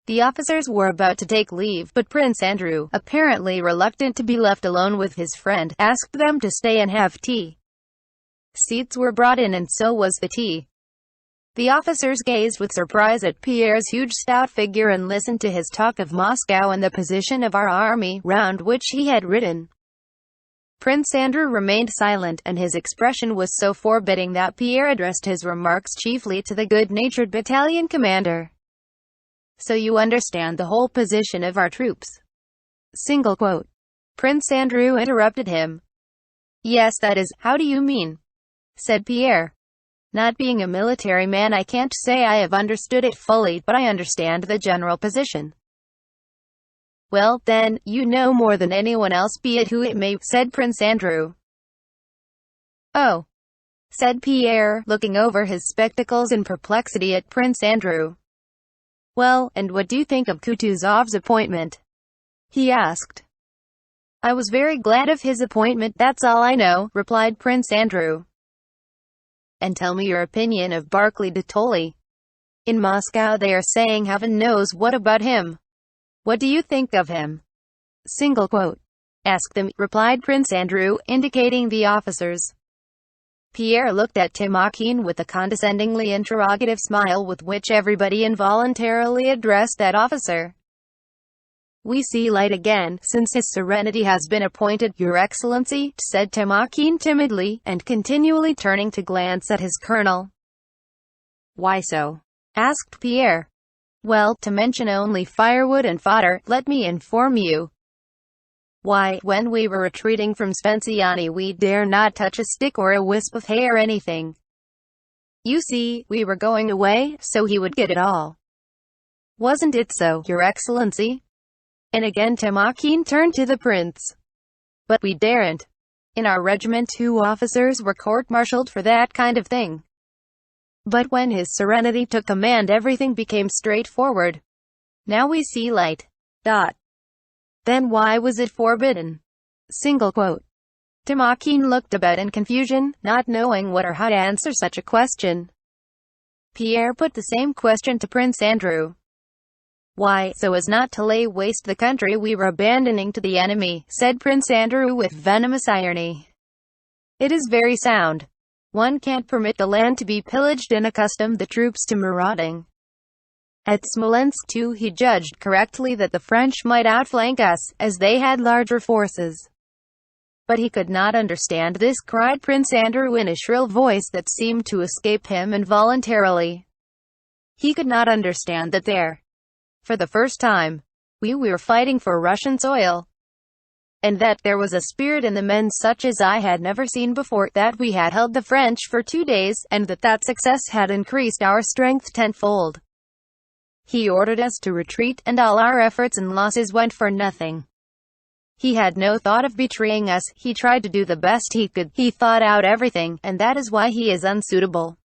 The officers were about to take leave, but Prince Andrew, apparently reluctant to be left alone with his friend, asked them to stay and have tea. Seats were brought in and so was the tea. The officers gazed with surprise at Pierre's huge stout figure and listened to his talk of Moscow and the position of our army, round which he had ridden. Prince Andrew remained silent, and his expression was so forbidding that Pierre addressed his remarks chiefly to the good-natured battalion commander. "So you understand the whole position of our troops?" Prince Andrew interrupted him. "Yes, that is, how do you mean?" said Pierre. "Not being a military man, I can't say I have understood it fully, but I understand the general position." "Well, then, you know more than anyone else, be it who it may," said Prince Andrew. "Oh," said Pierre, looking over his spectacles in perplexity at Prince Andrew. "Well, and what do you think of Kutuzov's appointment?" he asked. "I was very glad of his appointment, that's all I know," replied Prince Andrew. "And tell me your opinion of Barclay de Tolly. In Moscow they are saying heaven knows what about him. What do you think of him?" "Ask them," replied Prince Andrew, indicating the officers. Pierre looked at Timokhin with a condescendingly interrogative smile with which everybody involuntarily addressed that officer. "We see light again, since His Serenity has been appointed, Your Excellency," said Timokhin timidly, and continually turning to glance at his colonel. "Why so?" asked Pierre. "Well, to mention only firewood and fodder, let me inform you. Why, when we were retreating from Sventsyany we dare not touch a stick or a wisp of hay or anything. You see, we were going away, so he would get it all. Wasn't it so, Your Excellency?" And again Timokhin turned to the prince. "But we daren't. In our regiment 2 officers were court-martialed for that kind of thing. But when His Serenity took command everything became straightforward. Now we see light. Then why was it forbidden?" Timokhin looked about in confusion, not knowing what or how to answer such a question. Pierre put the same question to Prince Andrew. "Why, so as not to lay waste the country we were abandoning to the enemy," said Prince Andrew with venomous irony. "It is very sound. One can't permit the land to be pillaged and accustom the troops to marauding." At Smolensk too he judged correctly that the French might outflank us, as they had larger forces. "But he could not understand this," cried Prince Andrew in a shrill voice that seemed to escape him involuntarily. "He could not understand that there, for the first time, we were fighting for Russian soil. And that there was a spirit in the men such as I had never seen before, that we had held the French for 2 days, and that success had increased our strength tenfold. He ordered us to retreat, and all our efforts and losses went for nothing. He had no thought of betraying us, he tried to do the best he could, he thought out everything, and that is why he is unsuitable.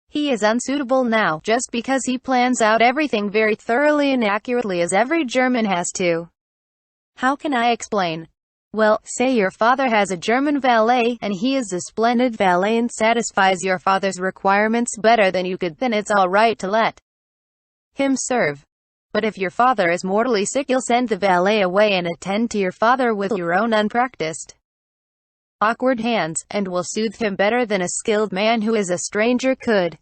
He is unsuitable now, just because he plans out everything very thoroughly and accurately, as every German has to. How can I explain? Well, say your father has a German valet, and he is a splendid valet and satisfies your father's requirements better than you could, then it's all right to let him serve. But if your father is mortally sick, you'll send the valet away and attend to your father with your own unpracticed, awkward hands, and will soothe him better than a skilled man who is a stranger could.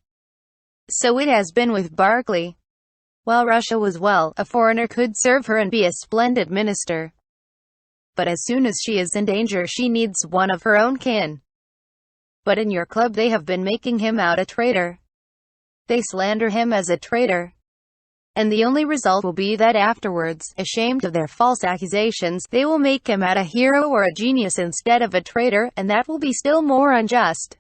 So it has been with Barclay. While Russia was well, a foreigner could serve her and be a splendid minister. But as soon as she is in danger she needs one of her own kin. But in your club they have been making him out a traitor. They slander him as a traitor. And the only result will be that afterwards, ashamed of their false accusations, they will make him out a hero or a genius instead of a traitor, and that will be still more unjust.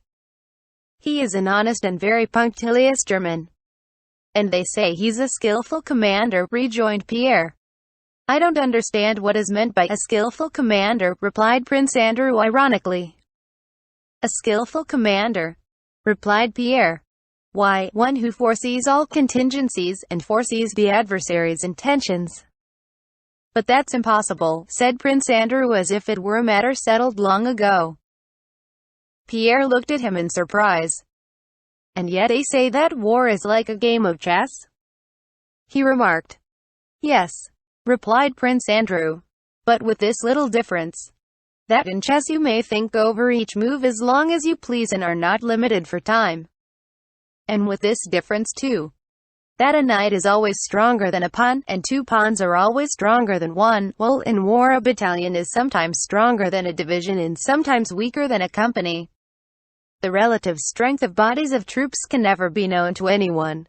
He is an honest and very punctilious German. And they say he's a skillful commander," rejoined Pierre. "I don't understand what is meant by a skillful commander," replied Prince Andrew ironically. "A skillful commander," replied Pierre. "Why, one who foresees all contingencies, and foresees the adversary's intentions." "But that's impossible," said Prince Andrew as if it were a matter settled long ago. Pierre looked at him in surprise. "And yet they say that war is like a game of chess?" he remarked. Yes, replied Prince Andrew. But with this little difference, that in chess you may think over each move as long as you please and are not limited for time. And with this difference too, that a knight is always stronger than a pawn, and two pawns are always stronger than one, while in war a battalion is sometimes stronger than a division and sometimes weaker than a company. The relative strength of bodies of troops can never be known to anyone.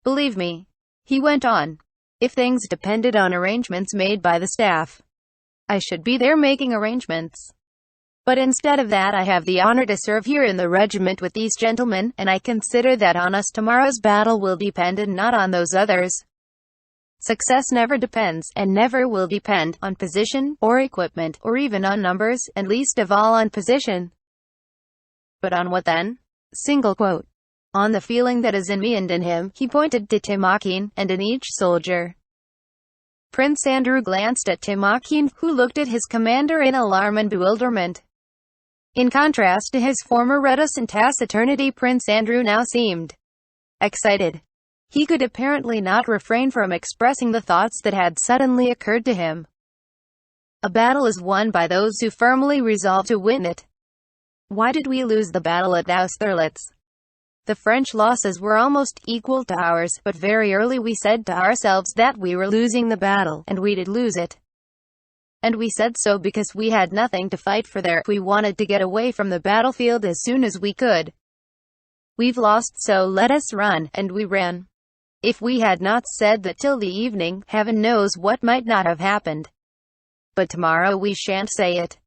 Believe me, he went on, if things depended on arrangements made by the staff, I should be there making arrangements. But instead of that I have the honor to serve here in the regiment with these gentlemen, and I consider that on us tomorrow's battle will depend and not on those others. Success never depends, and never will depend, on position, or equipment, or even on numbers, and least of all on position. But on what then? Single quote. On the feeling that is in me and in him, he pointed to Timokhin, and in each soldier. Prince Andrew glanced at Timokhin, who looked at his commander in alarm and bewilderment. In contrast to his former reticent taciturnity, Prince Andrew now seemed excited. He could apparently not refrain from expressing the thoughts that had suddenly occurred to him. A battle is won by those who firmly resolve to win it. Why did we lose the battle at Austerlitz? The French losses were almost equal to ours, but very early we said to ourselves that we were losing the battle, and we did lose it. And we said so because we had nothing to fight for there. We wanted to get away from the battlefield as soon as we could. We've lost, so let us run, and we ran. If we had not said that till the evening, heaven knows what might not have happened. But tomorrow we shan't say it.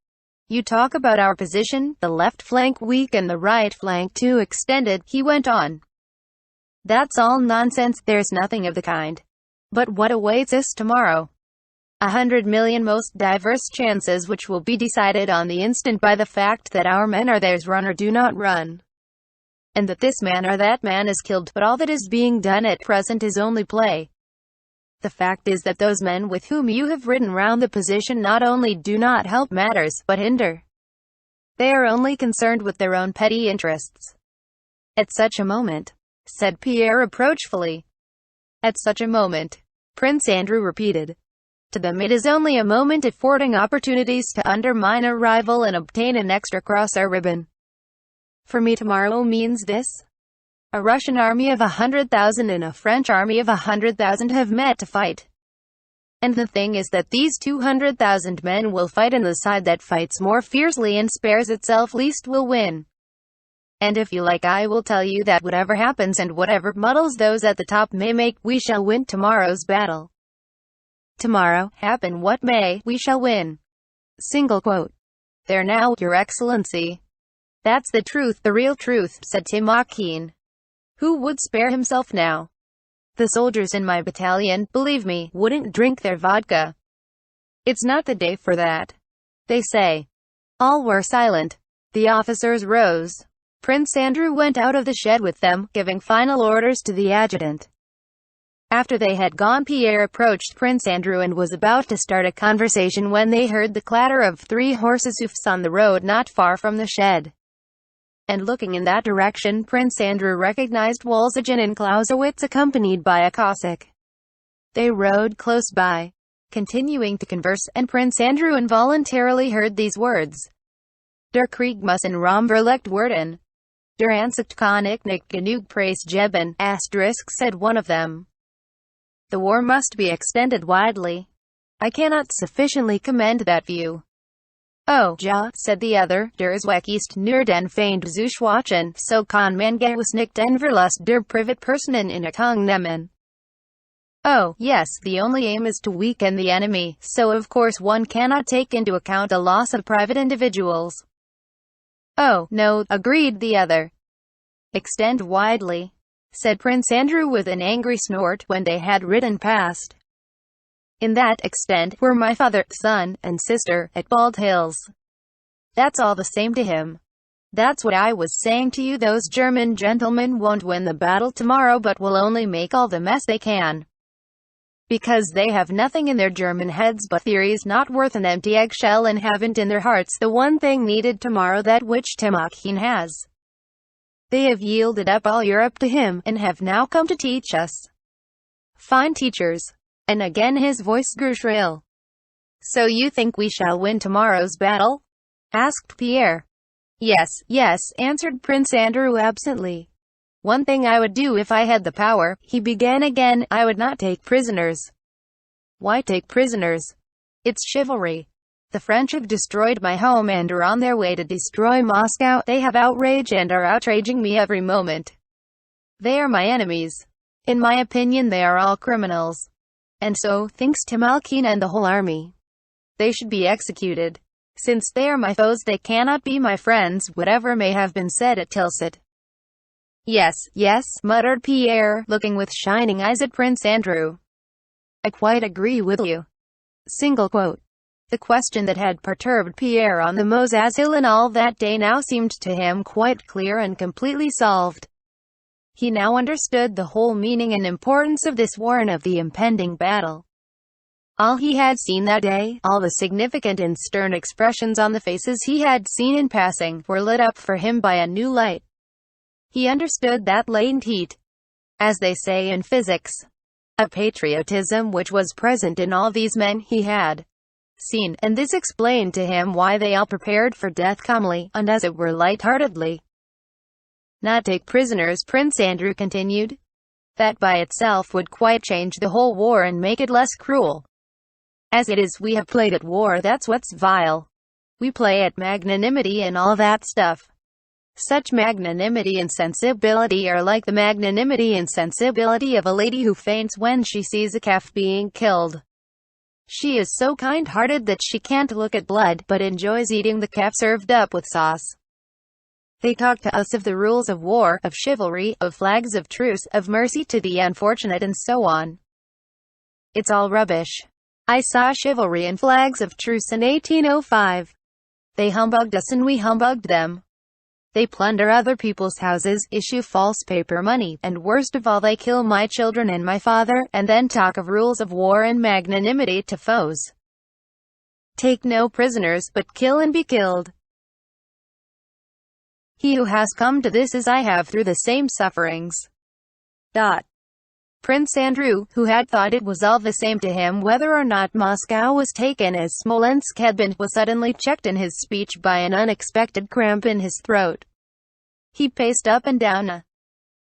You talk about our position, the left flank weak and the right flank too extended, he went on. That's all nonsense, there's nothing of the kind. But what awaits us tomorrow? 100 million most diverse chances which will be decided on the instant by the fact that our men are theirs, run or do not run. And that this man or that man is killed, but all that is being done at present is only play. The fact is that those men with whom you have ridden round the position not only do not help matters, but hinder. They are only concerned with their own petty interests. At such a moment, said Pierre reproachfully. At such a moment, Prince Andrew repeated. To them it is only a moment affording opportunities to undermine a rival and obtain an extra cross or ribbon. For me tomorrow means this. A Russian army of 100,000 and a French army of 100,000 have met to fight. And the thing is that these 200,000 men will fight, and the side that fights more fiercely and spares itself least will win. And if you like, I will tell you that whatever happens and whatever muddles those at the top may make, we shall win tomorrow's battle. Tomorrow, happen what may, we shall win. Single quote. There now, Your Excellency. That's the truth, the real truth, said Timokhin. Who would spare himself now? The soldiers in my battalion, believe me, wouldn't drink their vodka. It's not the day for that, they say. All were silent. The officers rose. Prince Andrew went out of the shed with them, giving final orders to the adjutant. After they had gone, Pierre approached Prince Andrew and was about to start a conversation when they heard the clatter of 3 horses' hoofs on the road not far from the shed. And looking in that direction, Prince Andrew recognized Wolzogen and Clausewitz accompanied by a Cossack. They rode close by, continuing to converse, and Prince Andrew involuntarily heard these words. Der Krieg muss in Rom verlegt werden. Der Ansicht kann ich nicht genug Preis geben, *, said one of them. The war must be extended widely. I cannot sufficiently commend that view. Oh, ja, said the other, der Zweck ist nur den Feind zu schwachen, so kann man gewiss nicht den Verlust der Privatpersonen in Achtung nehmen. Oh, yes, the only aim is to weaken the enemy, so of course one cannot take into account the loss of private individuals. Oh, no, agreed the other. Extend widely, said Prince Andrew with an angry snort when they had ridden past. In that extent were my father, son, and sister, at Bald Hills. That's all the same to him. That's what I was saying to you, those German gentlemen won't win the battle tomorrow but will only make all the mess they can. Because they have nothing in their German heads but theories not worth an empty eggshell, and haven't in their hearts the one thing needed tomorrow, that which Timokhin has. They have yielded up all Europe to him, and have now come to teach us. fine teachers. And again his voice grew shrill. So you think we shall win tomorrow's battle? Asked Pierre. Yes, yes, answered Prince Andrew absently. One thing I would do if I had the power, he began again, I would not take prisoners. Why take prisoners? It's chivalry. The French have destroyed my home and are on their way to destroy Moscow. They have outraged and are outraging me every moment. They are my enemies. In my opinion they are all criminals. And so, thinks Timokhin and the whole army. They should be executed. Since they are my foes they cannot be my friends, whatever may have been said at Tilsit. Yes, yes, muttered Pierre, looking with shining eyes at Prince Andrew. I quite agree with you. Single quote. The question that had perturbed Pierre on the Mosazil all that day now seemed to him quite clear and completely solved. He now understood the whole meaning and importance of this war and of the impending battle. All he had seen that day, all the significant and stern expressions on the faces he had seen in passing, were lit up for him by a new light. He understood that latent heat, as they say in physics, a patriotism which was present in all these men he had seen, and this explained to him why they all prepared for death calmly, and as it were light-heartedly. Not take prisoners, Prince Andrew continued. That by itself would quite change the whole war and make it less cruel. As it is, we have played at war, that's what's vile. We play at magnanimity and all that stuff. Such magnanimity and sensibility are like the magnanimity and sensibility of a lady who faints when she sees a calf being killed. She is so kind-hearted that she can't look at blood, but enjoys eating the calf served up with sauce. They talk to us of the rules of war, of chivalry, of flags of truce, of mercy to the unfortunate and so on. It's all rubbish. I saw chivalry and flags of truce in 1805. They humbugged us and we humbugged them. They plunder other people's houses, issue false paper money, and worst of all they kill my children and my father, and then talk of rules of war and magnanimity to foes. Take no prisoners, but kill and be killed. He who has come to this as I have through the same sufferings. Prince Andrew, who had thought it was all the same to him whether or not Moscow was taken as Smolensk had been, was suddenly checked in his speech by an unexpected cramp in his throat. He paced up and down a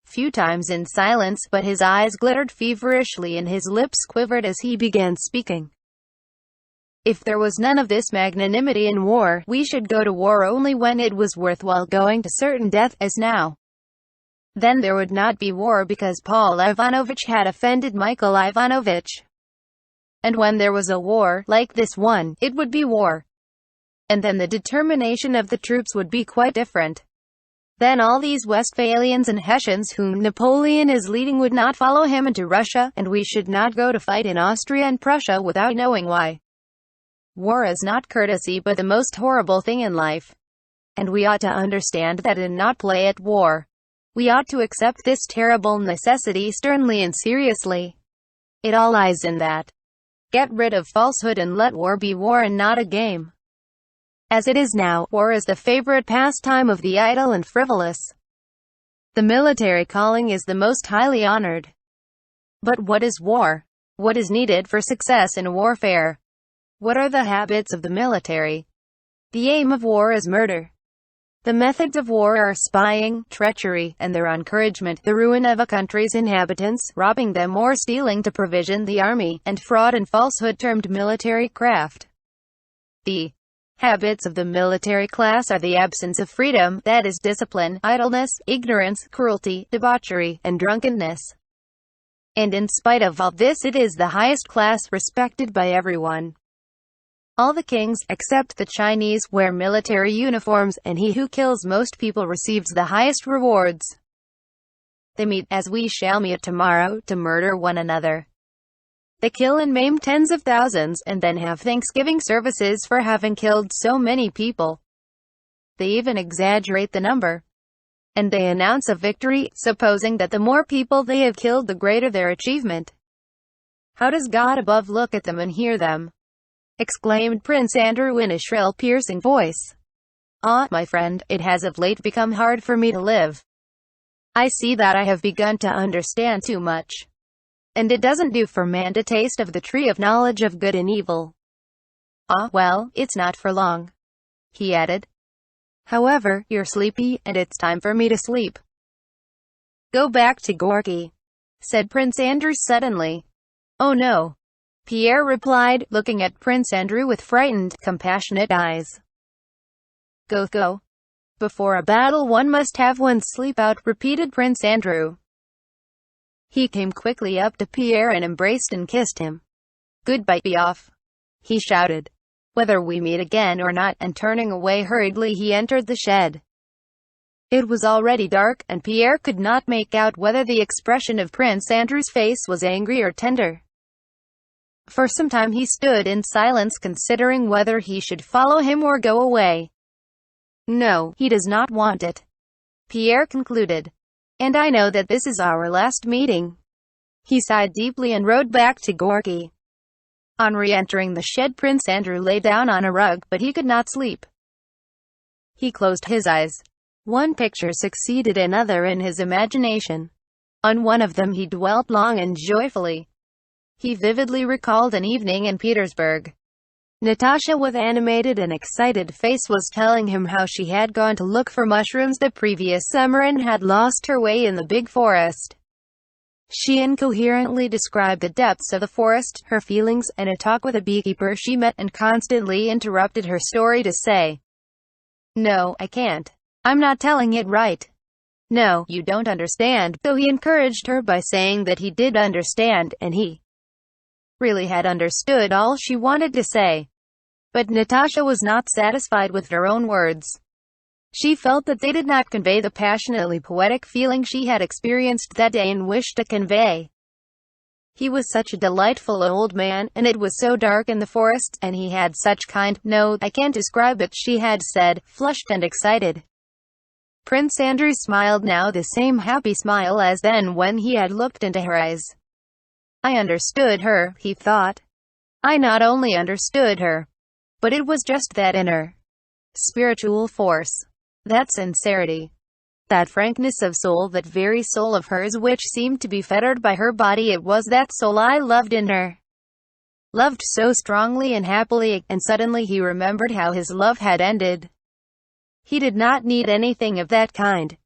few times in silence, but his eyes glittered feverishly and his lips quivered as he began speaking. If there was none of this magnanimity in war, we should go to war only when it was worthwhile going to certain death, as now. Then there would not be war because Paul Ivanovitch had offended Michael Ivanovitch. And when there was a war, like this one, it would be war. And then the determination of the troops would be quite different. Then all these Westphalians and Hessians whom Napoleon is leading would not follow him into Russia, and we should not go to fight in Austria and Prussia without knowing why. War is not courtesy but the most horrible thing in life. And we ought to understand that and not play at war. We ought to accept this terrible necessity sternly and seriously. It all lies in that. Get rid of falsehood and let war be war and not a game. As it is now, war is the favorite pastime of the idle and frivolous. The military calling is the most highly honored. But what is war? What is needed for success in warfare? What are the habits of the military? The aim of war is murder. The methods of war are spying, treachery, and their encouragement, the ruin of a country's inhabitants, robbing them or stealing to provision the army, and fraud and falsehood termed military craft. The habits of the military class are the absence of freedom, that is discipline, idleness, ignorance, cruelty, debauchery, and drunkenness. And in spite of all this it is the highest class, respected by everyone. All the kings, except the Chinese, wear military uniforms, and he who kills most people receives the highest rewards. They meet, as we shall meet tomorrow, to murder one another. They kill and maim tens of thousands, and then have Thanksgiving services for having killed so many people. They even exaggerate the number. And they announce a victory, supposing that the more people they have killed the greater their achievement. How does God above look at them and hear them? Exclaimed Prince Andrew in a shrill, piercing voice. Ah, my friend, it has of late become hard for me to live. I see that I have begun to understand too much. and it doesn't do for man to taste of the tree of knowledge of good and evil. Ah, well, it's not for long," he added. "However, you're sleepy, and it's time for me to sleep." "Go back to Gorky," said Prince Andrew suddenly. "Oh no," Pierre replied, looking at Prince Andrew with frightened, compassionate eyes. Go. Before a battle one must have one's sleep out," repeated Prince Andrew. He came quickly up to Pierre and embraced and kissed him. "Goodbye, be off," he shouted, "whether we meet again or not," and turning away hurriedly he entered the shed. It was already dark, and Pierre could not make out whether the expression of Prince Andrew's face was angry or tender. For some time he stood in silence, considering whether he should follow him or go away. "No, he does not want it," Pierre concluded. "And I know that this is our last meeting." He sighed deeply and rode back to Gorky. On re-entering the shed, Prince Andrew lay down on a rug, but he could not sleep. He closed his eyes. One picture succeeded another in his imagination. On one of them he dwelt long and joyfully. He vividly recalled an evening in Petersburg. Natasha, with animated and excited face, was telling him how she had gone to look for mushrooms the previous summer and had lost her way in the big forest. She incoherently described the depths of the forest, her feelings, and a talk with a beekeeper she met, and constantly interrupted her story to say, "No, I can't. I'm not telling it right. No, you don't understand." So he encouraged her by saying that he did understand, and he really had understood all she wanted to say. But Natasha was not satisfied with her own words. She felt that they did not convey the passionately poetic feeling she had experienced that day and wished to convey. He was such a delightful old man, and it was so dark in the forest, and he had such no, I can't describe it, she had said, flushed and excited. Prince Andrew smiled now, the same happy smile as then when he had looked into her eyes. I understood her, he thought. I not only understood her, but it was just that inner spiritual force, that sincerity, that frankness of soul, that very soul of hers which seemed to be fettered by her body. It was that soul I loved in her. Loved so strongly and happily, and suddenly he remembered how his love had ended. He did not need anything of that kind.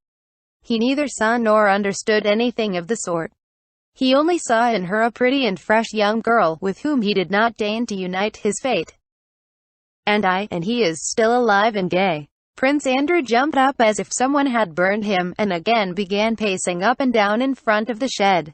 He neither saw nor understood anything of the sort. He only saw in her a pretty and fresh young girl, with whom he did not deign to unite his fate. And he is still alive and gay. Prince Andrew jumped up as if someone had burned him, and again began pacing up and down in front of the shed.